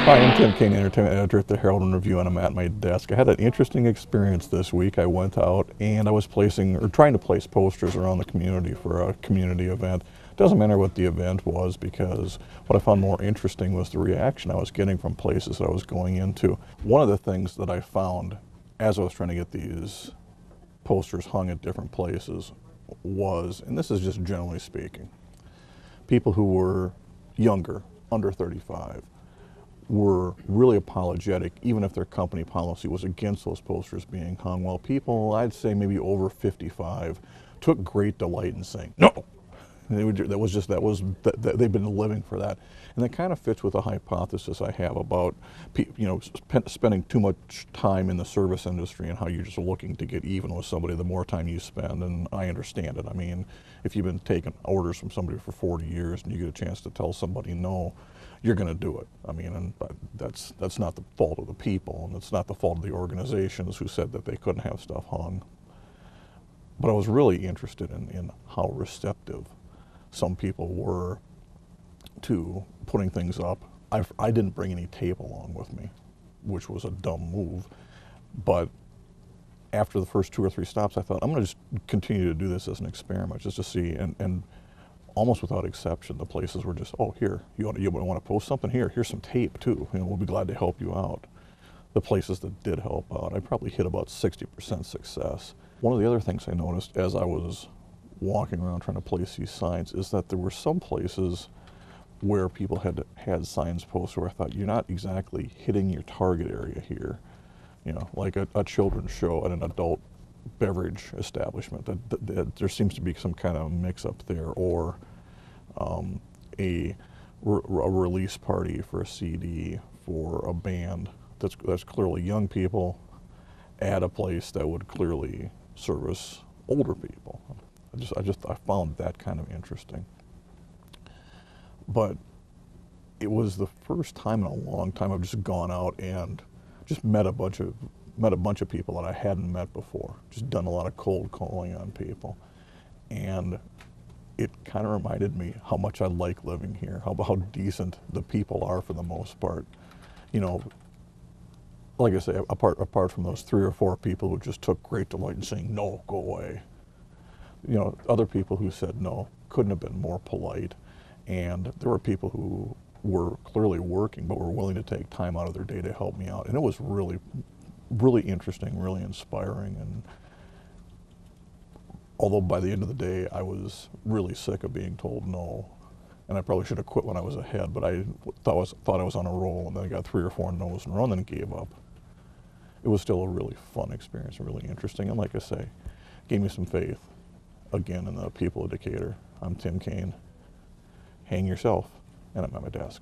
Hi, I'm Tim Kane, entertainment editor at the Herald and Review, and I'm at my desk. I had an interesting experience this week. I went out and I was trying to place posters around the community for a community event. It doesn't matter what the event was, because what I found more interesting was the reaction I was getting from places that I was going into. One of the things that I found as I was trying to get these posters hung at different places was, and this is just generally speaking, people who were younger, under 35, were really apologetic, even if their company policy was against those posters being hung, while people, I'd say maybe over 55, took great delight in saying, no! They've been living for that. And that kind of fits with a hypothesis I have about, spending too much time in the service industry and how you're just looking to get even with somebody the more time you spend. And I understand it. I mean, if you've been taking orders from somebody for 40 years and you get a chance to tell somebody no, you're going to do it. I mean, and that's not the fault of the people, and it's not the fault of the organizations who said that they couldn't have stuff hung. But I was really interested in how receptive some people were to putting things up. I didn't bring any tape along with me, which was a dumb move. But after the first 2 or 3 stops, I thought, I'm going to just continue to do this as an experiment, just to see. And almost without exception, the places were just, oh, here, you want to post something? Here's some tape too. We'll be glad to help you out. The places that did help out, I probably hit about 60% success. One of the other things I noticed as I was walking around trying to place these signs is that there were some places where people had signs posted where I thought, you're not exactly hitting your target area here. Like a children's show at an adult beverage establishment. There seems to be some kind of mix-up there, or a release party for a CD for a band that's clearly young people at a place that would clearly service older people. I found that kind of interesting. But it was the first time in a long time I've just gone out and just met a bunch of people that I hadn't met before. Just done a lot of cold calling on people, and it kind of reminded me how much I like living here, how decent the people are for the most part. Like I say, apart from those 3 or 4 people who just took great delight in saying, no, go away. Other people who said no couldn't have been more polite. And there were people who were clearly working but were willing to take time out of their day to help me out. And it was really, really interesting, really inspiring. And although by the end of the day I was really sick of being told no, and I probably should have quit when I was ahead, but I thought I was on a roll, and then I got 3 or 4 no's in a row and then gave up. It was still a really fun experience and really interesting, and like I say, gave me some faith again in the people of Decatur. I'm Tim Kane. Hang yourself, and I'm at my desk.